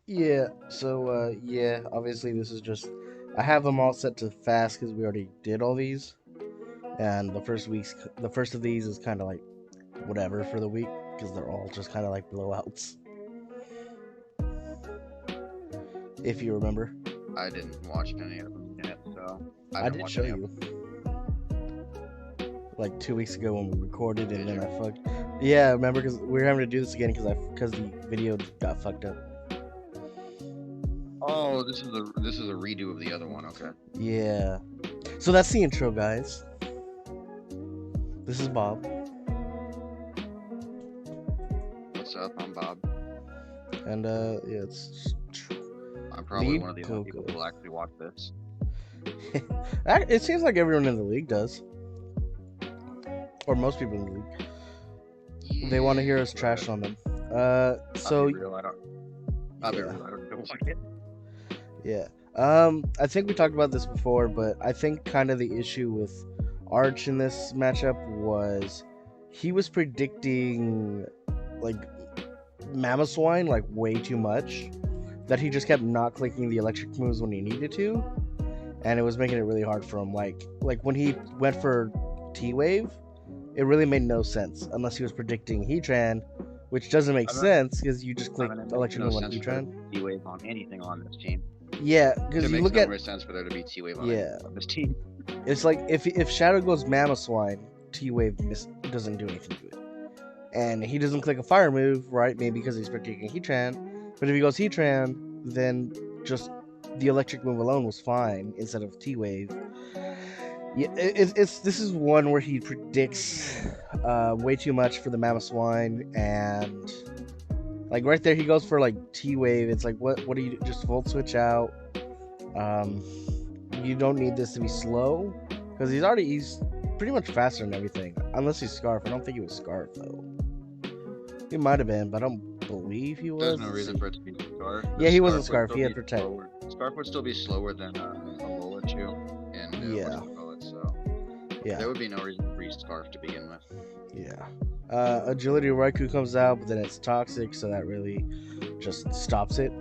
Yeah, so yeah, obviously this is just I have them all set to fast because we already did all these, and the first of these is kind of like whatever for the week because they're all just kind of like blowouts, if you remember. I didn't watch any of them yet, so I I didn't did watch show any of you them. like 2 weeks ago when we recorded, and Did then you? I fucked. Yeah, remember because we were having to do this again because the video got fucked up. Oh, this is a redo of the other one. Okay. Yeah, so that's the intro, guys. This is Bob, What's up? I'm Bob. and yeah, it's I'm probably lead one of the only people Coco. who will actually watch this. It seems like everyone in the league does, or most people in the league. They want to hear Yeah, us trash but on them. I'll be So real. I'll be yeah, real. I don't even watch it. yeah. I think we talked about this before, but I think kind of the issue with Arch in this matchup was he was predicting like Mamoswine like way too much. That he just kept not clicking the electric moves when he needed to, and it was making it really hard for him. Like when he went for T Wave, it really made no sense unless he was predicting Heatran, which doesn't make I mean, sense because you just I click mean, it makes electric no move on sense for there Heatran. to be T-Wave on anything on this team. Yeah, because It you makes look no at more sense for there to be T-Wave on yeah, anything on this team. it's like if Shadow goes Mamoswine, T Wave doesn't do anything to it, and he doesn't click a fire move, right? Maybe because he's predicting Heatran, but if he goes Heatran, then just the electric move alone was fine instead of T Wave. Yeah, it's this is one where he predicts way too much for the Mamoswine, and like right there he goes for like T Wave. It's like what do you just volt switch out? Um, you don't need this to be slow because he's pretty much faster than everything unless he's Scarf. I don't think he was Scarf though. He might have been, but I don't believe he There's was. no Let's reason see. for it to be Scarf, Yeah, because he wasn't Scarf would Scarf. still He had be Protect. slower. Scarf would still be slower than Alola Chew and Yeah, whatchamacallit, so yeah, there would be no reason to breeze Scarf to begin with. yeah. Agility Raikou comes out, but then it's toxic, so that really just stops it.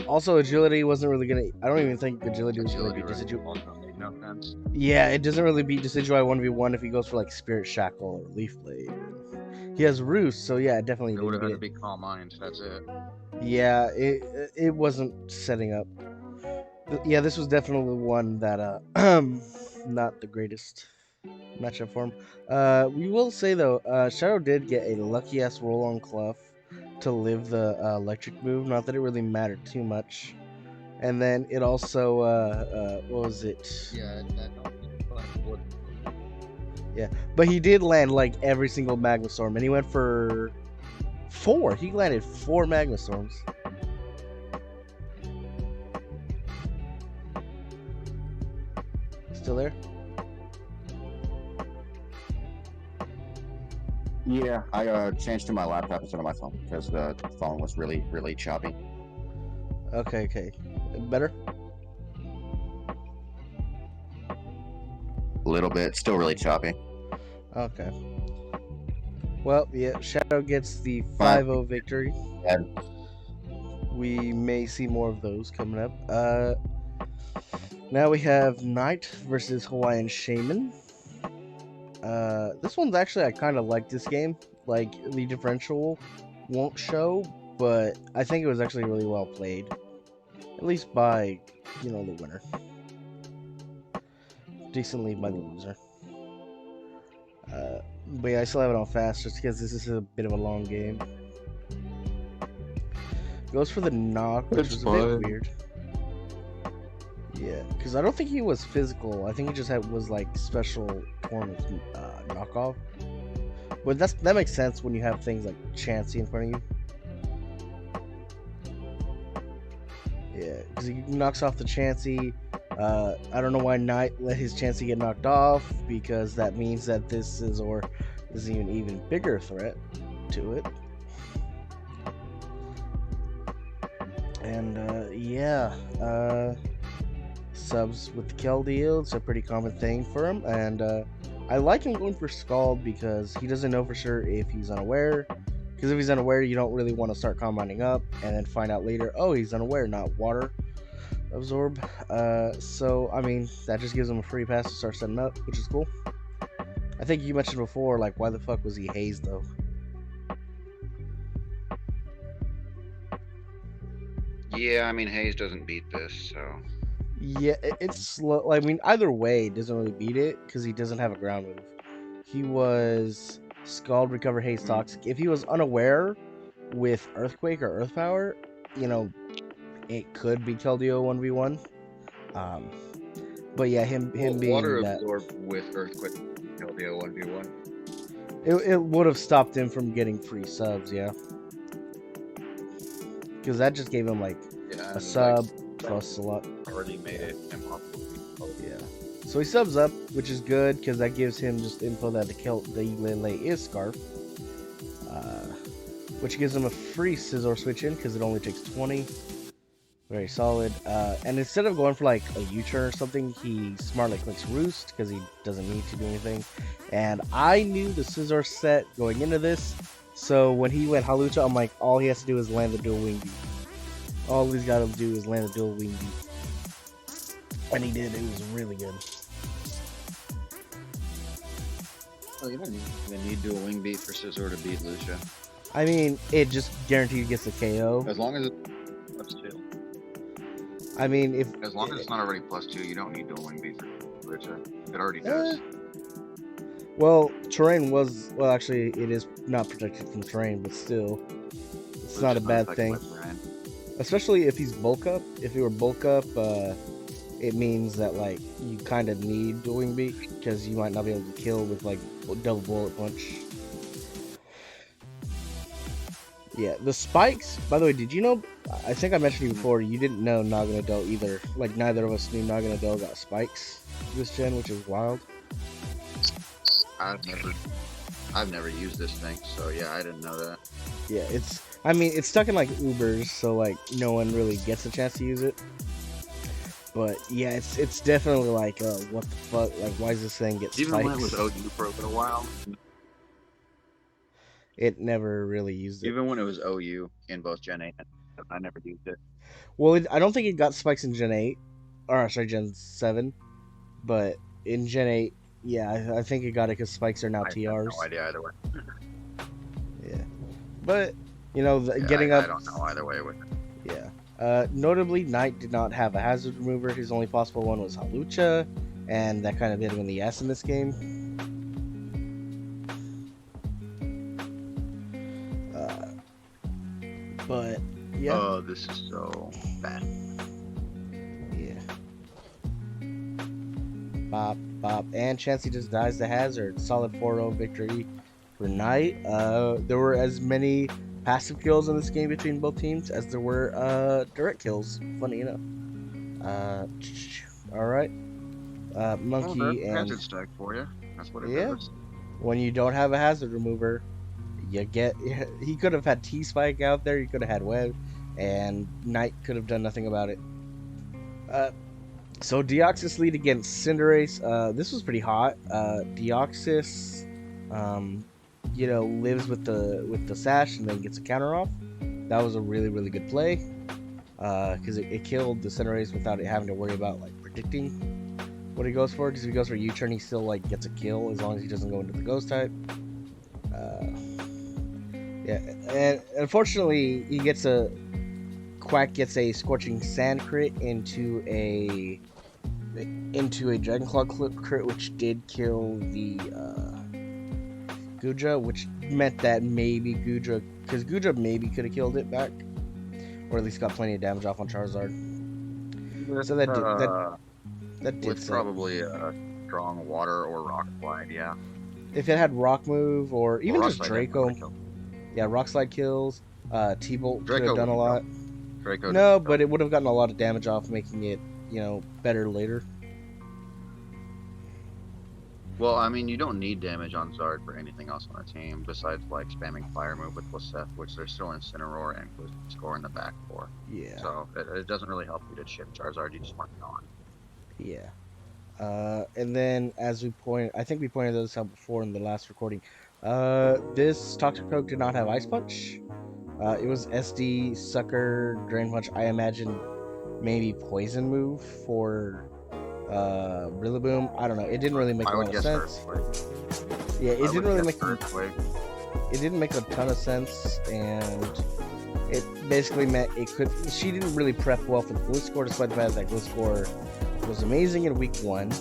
Also, agility wasn't really gonna. I don't even think agility was gonna Agility beat right Decidueye. also made no sense. Yeah, it doesn't really beat Decidueye 1v1 if he goes for like Spirit Shackle or Leaf Blade. He has Roost, so yeah, it definitely It would didn't have beat had to it. be Calm Mind. That's it. Yeah, it wasn't setting up. Yeah, this was definitely one that not the greatest matchup for him. We will say though, Shadow did get a lucky ass roll on Cluff to live the electric move. Not that it really mattered too much. And then it also what was it? Yeah, that would. Yeah, but he did land like every single Magma Storm, and he went for four. He landed four Magma Storms. Still there? Yeah, I changed to my laptop instead of my phone because the phone was really, really choppy. Okay, okay, better. A little bit, still really choppy. Okay. Well, yeah, Shadow gets the But 5-0 victory. yeah, We may see more of those coming up. Now we have Knight versus Hawaiian Shaman. This one's actually, I kind of like this game. Like, the differential won't show, but I think it was actually really well played. At least by, the winner. Decently by the loser. But yeah, I still have it on fast just because this is a bit of a long game. Goes for the knock, which was a bit weird. Yeah, because I don't think he was physical. I think he just was like special form of knockoff. But that makes sense when you have things like Chansey in front of you. Yeah, because he knocks off the Chansey. I don't know why Knight let his Chansey get knocked off, because that means that this is an even bigger threat to it. And yeah, subs with the Keldeo, it's a pretty common thing for him. And I like him going for Scald because he doesn't know for sure if he's unaware, Because if he's unaware, you don't really want to start combining up and then find out later, oh, he's unaware, not water absorb. So I mean, that just gives him a free pass to start setting up, which is cool. I think you mentioned before, like, why the fuck was he hazed though? Yeah, I mean Hayes doesn't beat this, so Yeah, it's slow. I mean, either way, it doesn't really beat it because he doesn't have a ground move. He was Scald, Recover, Haze, Toxic. If he was unaware with Earthquake or Earth Power, you know, it could be Keldeo 1v1. Um, but yeah, him water being that, absorb with earthquake LDO 1v1. it would have stopped him from getting free subs, yeah. Because that just gave him like Yeah, a sub plus a lot. already made it impossible. Yeah. So he subs up, which is good because that gives him just info that the Lele is Scarf. Which gives him a free Scizor switch in because it only takes 20. Very solid. And instead of going for like a U-turn or something, he smartly clicks Roost because he doesn't need to do anything. And I knew the Scizor set going into this, so when he went Halucha, I'm like, all he has to do is land the dual wing beat. All he's got to do is land the dual wing beat. And he did. It was really good. Oh, you don't even need dual wing beat for Scizor to beat Lucia. I mean, it just guaranteed gets a KO. As long as it's +2. I mean, if As long as it's not already +2, you don't need dual wing beat for Lucia. It already does. Well, terrain was actually it is not protected from terrain, but still, it's not a bad thing. Especially if he's bulk up. If he were bulk up, it means that like you kind of need dual wing beat because you might not be able to kill with like double bullet punch. Yeah, the spikes. By the way, did you know? I think I mentioned you before. You didn't know Naganadel either. Like neither of us knew Naganadel got spikes this gen, which is wild. I've never used this thing, so yeah, I didn't know that. Yeah, I mean, it's stuck in like Ubers, so like no one really gets a chance to use it. But yeah, it's definitely like, what the fuck? Like, why does this thing get spikes? Even when it was OU for a little while. It never really used it. Even when it was OU in both Gen 8, I never used it. Well, I don't think it got spikes in Gen 8, or sorry, Gen 7, but in Gen 8, yeah, I think it got it because spikes are now TRs. I have no idea either way. Yeah, but you know, getting I up. I don't know either way with it. Yeah. Notably, Knight did not have a hazard remover. His only possible one was Halucha, and that kind of hit him in the ass in this game. But yeah. Oh, this is so bad. Yeah. Bop, bop. And Chansey just dies to hazard. Solid 4-0 victory for Knight. There were as many passive kills in this game between both teams as there were direct kills. Funny enough. Alright. Monkey and... hazard stack for you. That's what it is. When you don't have a hazard remover, you get... He could have had T-Spike out there. He could have had Web. And Knight could have done nothing about it. So Deoxys lead against Cinderace. This was pretty hot. Deoxys, you know, lives with the sash and then gets a counter off. That was a really, really good play. Because it killed the Cinderace without it having to worry about like predicting what he goes for. Because if he goes for a U-turn, he still like gets a kill as long as he doesn't go into the ghost type. Yeah, and unfortunately, he gets a Quack gets a Scorching Sand crit into a Dragon Claw crit, which did kill the Guja, which meant that maybe Guja, because Guja maybe could have killed it back, or at least got plenty of damage off on Charizard. So that did probably a strong water or rock slide, yeah. If it had rock move or even just Draco, yeah, rock slide kills. T-Bolt could have done a lot. Draco no, but it would have gotten a lot of damage off, making it, you know, better later. Well, I mean, you don't need damage on Zard for anything else on the team besides like spamming Fire Move with Placef, which they're still Incineroar and Score in the back for. Yeah. So it doesn't really help you to chip Charizard. You just want it on. Yeah. And then, as I think we pointed this out before in the last recording, This Toxic Coke did not have Ice Punch. It was SD, Sucker, Drain Punch. I imagine maybe Poison Move for Rillaboom. I don't know. It didn't really make I a would lot of guess sense. Earthquake. Yeah, it I didn't would really guess make Earthquake. it didn't make a ton of sense, and it basically meant it could. She didn't really prep well for the Gliscor, despite the fact that Gliscor was amazing in week 1.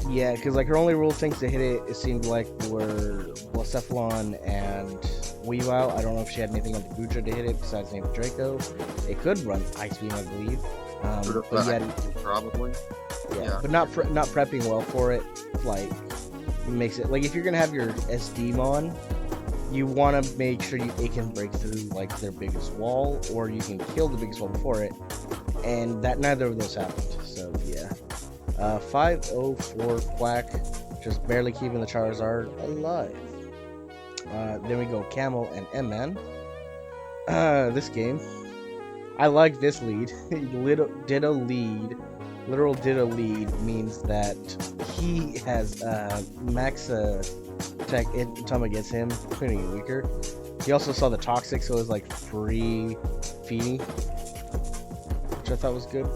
Yeah, because like her only rule things to hit it seemed like were Blacephalon and Weavile. I don't know if she had anything on the Goodra to hit it besides maybe Draco. It could run Ice Beam, I believe. But yeah, Probably. yeah, but not prepping well for it, like, makes it like if you're gonna have your SD Mon, you want to make sure it can break through like their biggest wall, or you can kill the biggest wall before it, and that neither of those happened. So yeah, 504 Quack, just barely keeping the Charizard alive. Then we go Camel and M-Man. This game, I like this lead. Ditto lead. Literal Ditto lead means that he has max attack time against him, putting it weaker. He also saw the Toxic, so it was like free Feeny, which I thought was good.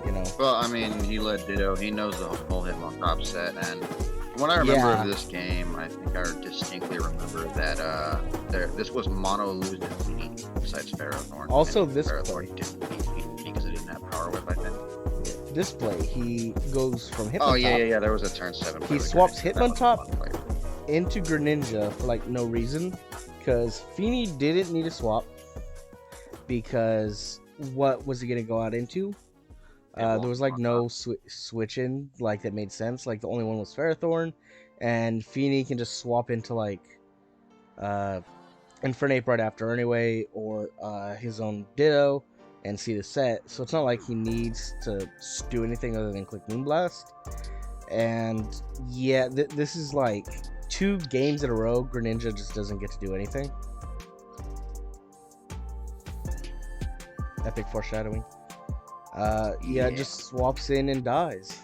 You know. Well, I mean, he led Ditto. He knows the whole Hitmoncrops set, and what I remember of this game, I think I distinctly remember that this was mono losing Feeny besides Ferrothorn. Also, this Ferrothorn didn't beat Feeny because it didn't have Power Whip, I think. This play, he goes from Hitmontop. Oh yeah. There was a turn 7. He swaps Hitmontop into Greninja for like no reason, because Feeny didn't need a swap. Because what was he gonna go out into? There was like no switching like that made sense. Like the only one was Ferrothorn, and Feeny can just swap into like Infernape right after anyway, or his own Ditto, and see the set. So it's not like he needs to do anything other than click Moonblast. And yeah, this is like 2 games in a row Greninja just doesn't get to do anything. Epic foreshadowing. Yeah, just swaps in and dies.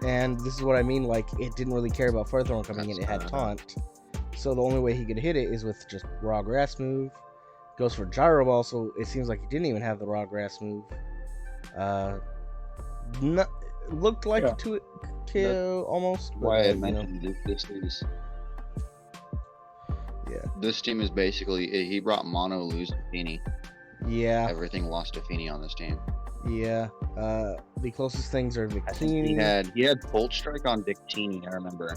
And this is what I mean, like, it didn't really care about Ferrothorn coming in, it had Taunt. So the only way he could hit it is with just Raw Grass move. Goes for Gyro Ball, so it seems like he didn't even have the Raw Grass move. Looked like a 2-kill almost. But, why I mentioned this is... Yeah. This team is basically, he brought mono lose to Feeny. Yeah. Everything lost to Feeny on this team. Yeah. The closest things are Victini. He had Bolt Strike on Victini, I remember.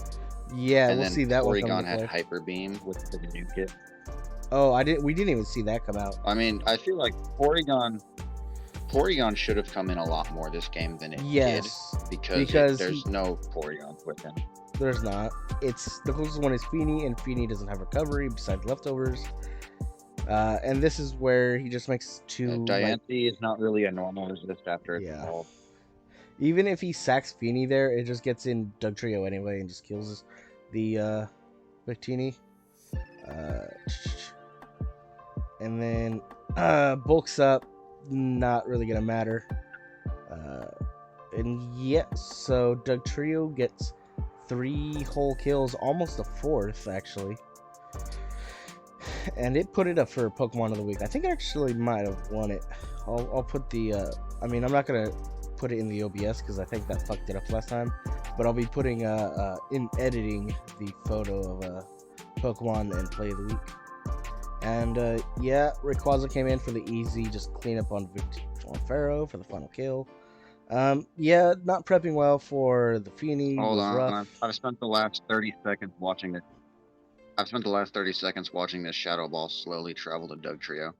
Yeah, and we'll then see that one. Porygon had Hyper Beam with the new kit. Oh, we didn't even see that come out. I mean, I feel like Porygon should have come in a lot more this game than it did. Because there's no Porygon with him. There's not. It's the closest one is Feeny, and Feeny doesn't have recovery besides leftovers. And this is where he just makes 2. Dianthy is not really a normal resist after it's evolved. Even if he sacks Feeny there, it just gets in Dugtrio anyway and just kills the Victini. And then bulks up, not really gonna matter. And yeah, so Dugtrio gets 3 whole kills, almost a 4th actually. And it put it up for Pokemon of the Week. I think I actually might have won it. I'll put the I mean, I'm not gonna put it in the OBS because I think that fucked it up last time, but I'll be putting in editing the photo of Pokemon and Play of the Week. And yeah, Rayquaza came in for the easy just clean up on Pharaoh for the final kill. Yeah, not prepping well for the Feeny. Hold on, rough. I've spent the last 30 seconds watching it. I've spent the last 30 seconds watching this Shadow Ball slowly travel to Dugtrio.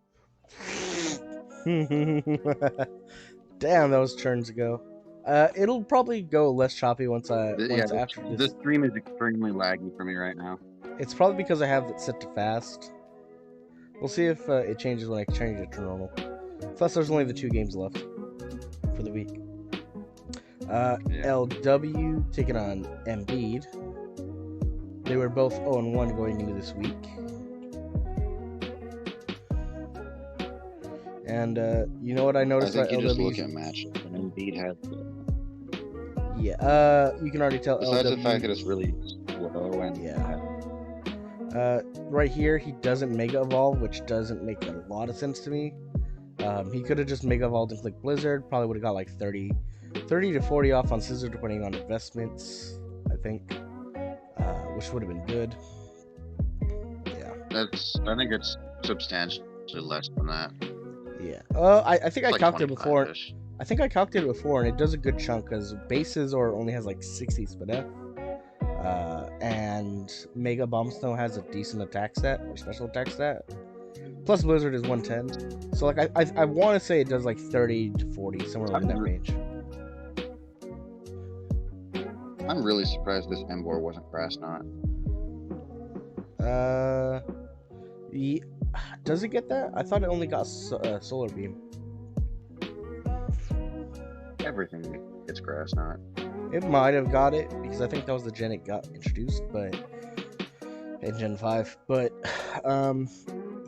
Damn, those turns ago. It'll probably go less choppy once after this. This stream is extremely laggy for me right now. It's probably because I have it set to fast. We'll see if it changes when I change it to normal. Plus, there's only the 2 games left for the week. LW taking on Embiid. They were both 0-1 going into this week. And you know what I noticed about LW? Just look at matches, and Embiid had Yeah, you can already tell Besides the LW. fact that it's really slow and Yeah. Right here, he doesn't Mega Evolve, which doesn't make a lot of sense to me. He could have just Mega Evolved and clicked Blizzard. Probably would have got like 30 to 40 off on Scissor, depending on investments, I think. Which would have been good. Yeah. I think it's substantially less than that. Yeah. I think I Like calculated before. 25-ish. I think I calculated before, and it does a good chunk because bases or only has like 60 SPDF. And Mega Bombstone has a decent attack stat or special attack stat. Plus Blizzard is 110. So like I want to say it does like 30 to 40, somewhere in that range. I'm really surprised this Embor wasn't Grass Knot. Yeah, does it get that? I thought it only got Solar Beam. Everything gets Grass Knot. It might have got it because I think that was the gen it got introduced, but in Gen 5. But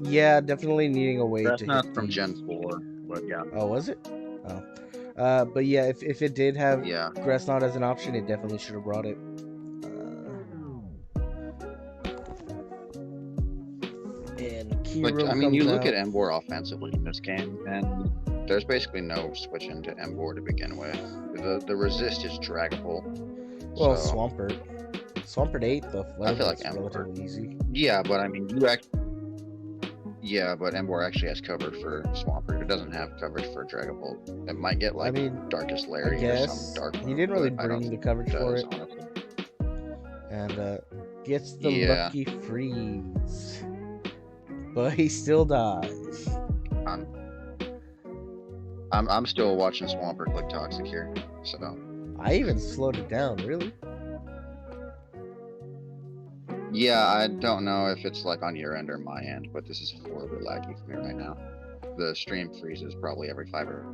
yeah, definitely needing a way Grass to Knot hit from the... Gen 4, but yeah. Oh, was it? Oh. But yeah, if it did have Yeah. Grass Knot as an option, it definitely should have brought it. And Kiro Like, I mean, you look out. at Embor offensively in this game, and there's basically no switching to Embor to begin with. The resist is draggable. Well, so, Swampert. Swampert 8, the I feel like is Embor. relatively easy. Yeah, but I mean, yeah, but Embor actually has coverage for Swampert. It doesn't have coverage for Dragapult. It might get like Darkest Larry I guess. or some dark. He didn't really but I don't bring the think coverage for does, it. honestly. And gets the Yeah. lucky freeze. But he still dies. I'm still watching Swampert click Toxic here, so. I even slowed it down, really. Yeah, I don't know if it's like on your end or my end, but this is horribly laggy for me right now. The stream freezes probably every 5 or.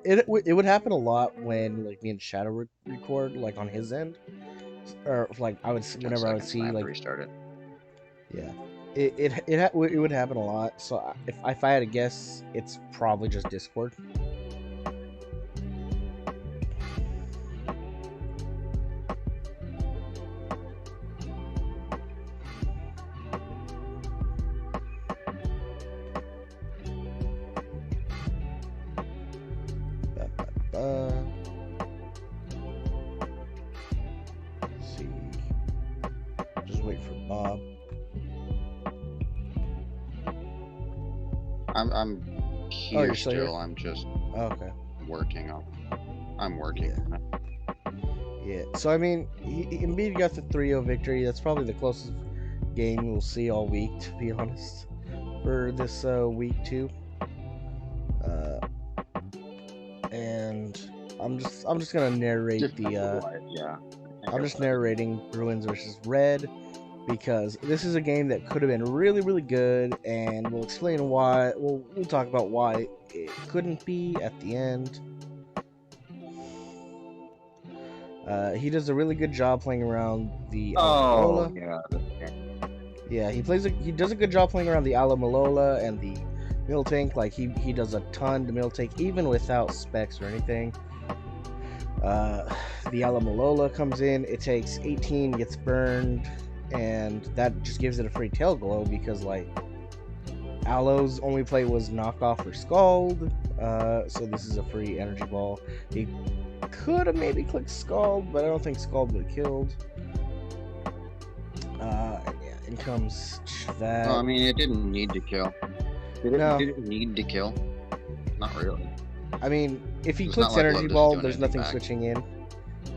It would happen a lot when like me and Shadow record like on his end, or like whenever I would see like restart it. Yeah, it would happen a lot. So if I had to guess, it's probably just Discord. Let's see. Just wait for Bob. I'm here you're still. here? I'm just Okay. working on. I'm working on it. Yeah. So I mean, Embiid got the 3-0 victory. That's probably the closest game we'll see all week, to be honest, for this week 2. And I'm just gonna narrate I'm just narrating Bruins versus Red because this is a game that could have been really, really good, and we'll explain why. We'll talk about why it couldn't be at the end. He does a really good job playing around the Alola. Yeah, he does a good job playing around the Alola and the Miltank. Like he does a ton to Miltank even without specs or anything. The Alola comes in, it takes 18, gets burned, and that just gives it a free tail glow because like Alo's only play was knockoff or Scald. So this is a free energy ball. He could have maybe clicked Scald, but I don't think Scald would have killed. And yeah, in comes that. No, I mean it didn't need to kill. It didn't need to kill. Not really. I mean, if he It's clicks not like energy Lotus ball, doing there's anything nothing back. switching in.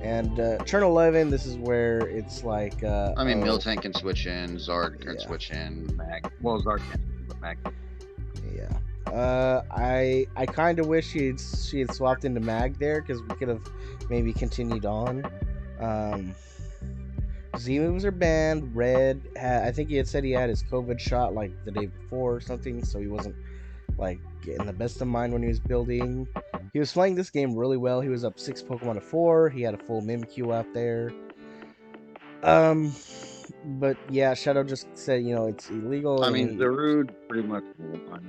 And turn 11, this is where it's like. I mean, Miltank can switch in, Zard can Yeah. switch in, Mag. Well, Zard can't, but Mag. Yeah. I kind of wish she had swapped into Mag there because we could have maybe continued on. Z moves are banned. Red, I think he had said he had his COVID shot like the day before or something, so he wasn't like getting the best of mind when he was building. He was playing this game really well. He was up 6 Pokemon to 4. He had a full Mimikyu out there. But yeah, Shadow just said, it's illegal. I and mean, Zarude pretty much won.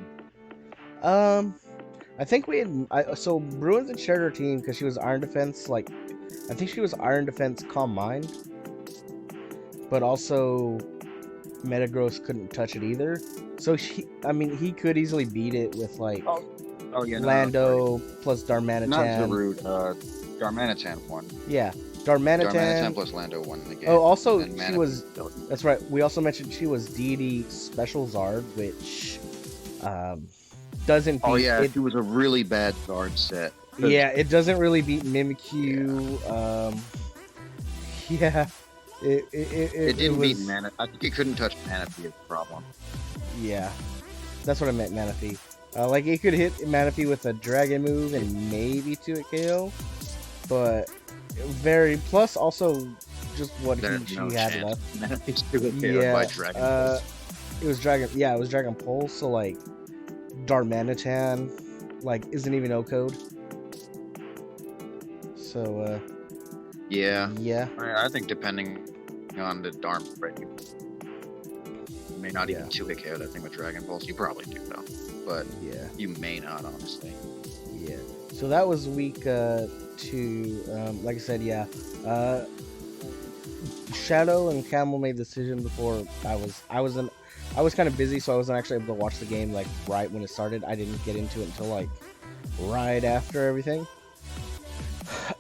I think we had so Bruins had shared her team because she was Iron Defense. Like, I think she was Iron Defense Calm Mind, but also Metagross couldn't touch it either. So he could easily beat it with like Oh yeah, no, Lando plus not Darmanitan. Zarude. Darmanitan won. Yeah, Darmanitan Darmanitan. plus Lando won the game. Oh, also and she Manaphy was. killed him. That's right. We also mentioned she was Deity Special Zard, which doesn't beat Oh yeah, it. it was a really bad guard set. 'Cause Yeah, it doesn't really beat Mimikyu. Yeah, It didn't beat was. Mana. I think it couldn't touch Manaphy as a problem. Yeah, that's what I meant, Manaphy. Like it could hit Manaphy with a dragon move and maybe 2 KO, but very plus also just what There's she no had chance. left. Manaphy's too KO'd by Dragon Balls. It was dragon. Yeah, it was Dragon Pulse. So like Darmanitan, like isn't even O code. So Yeah, yeah, I think depending on the Darm spread, you may not even Yeah. 2 KO that thing with Dragon Balls. You probably do though, but yeah, you may not honestly. yeah. So that was week 2. Like I said, yeah. Shadow and Camel made the decision before I was kind of busy, so I wasn't actually able to watch the game like right when it started. I didn't get into it until like right after everything.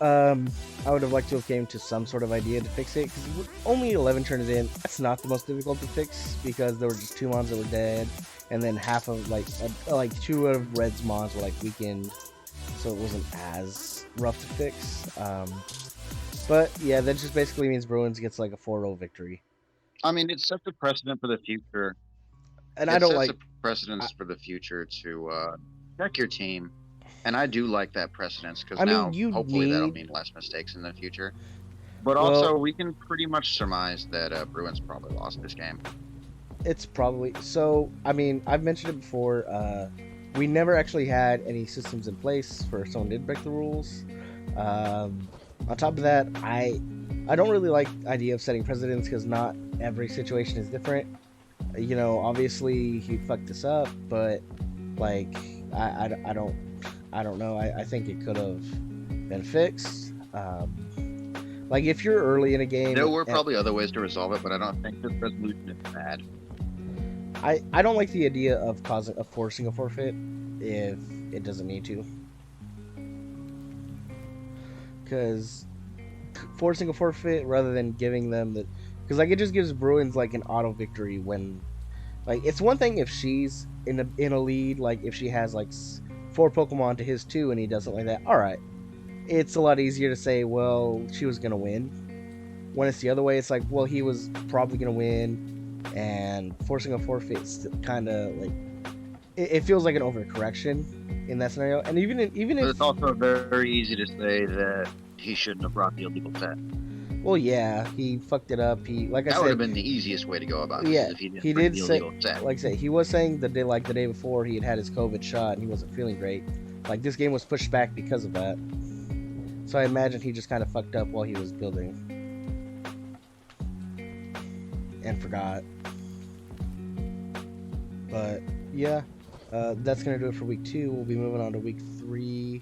I would have liked to have came to some sort of idea to fix it because only 11 turns in. That's not the most difficult to fix because there were just 2 mons that were dead, and then half of like 2 of Red's mons were like weakened, so it wasn't as rough to fix. But yeah, that just basically means Bruins gets like a 4-0 victory, I mean, it sets a precedent for the future. and It I don't sets like. a precedence for the future to check your team, and I do like that precedence because I mean, now you hopefully that'll need. mean less mistakes in the future. But Well, also, we can pretty much surmise that Bruins probably lost this game. it's probably so. I mean, I've mentioned it before. We never actually had any systems in place for if someone did break the rules. On top of that, I don't really like the idea of setting precedents because not every situation is different. You know, obviously he fucked this up, but like I don't know. I think it could have been fixed. Like if you're early in a game, There were probably other ways to resolve it, but I don't think this resolution is bad. I don't like the idea of forcing a forfeit if it doesn't need to. Because forcing a forfeit rather than giving them the, because like it just gives Bruins like an auto victory when, like it's one thing if she's in a lead, like if she has like 4 Pokemon to his 2 and he doesn't like that. All right, it's a lot easier to say, well, she was gonna win. When it's the other way, it's like, well, he was probably gonna win, and forcing a forfeit kind of like it feels like an overcorrection in that scenario. And even But if it's also very easy to say that he shouldn't have brought the illegal set. well, yeah, he fucked it up. He like I That would have said, been the easiest way to go about this yeah, if he didn't he bring did the say, illegal set. like I say, he was saying the day before he had his COVID shot and he wasn't feeling great. Like this game was pushed back because of that. So I imagine he just kind of fucked up while he was building and forgot. But yeah, that's gonna do it for week 2. We'll be moving on to week 3.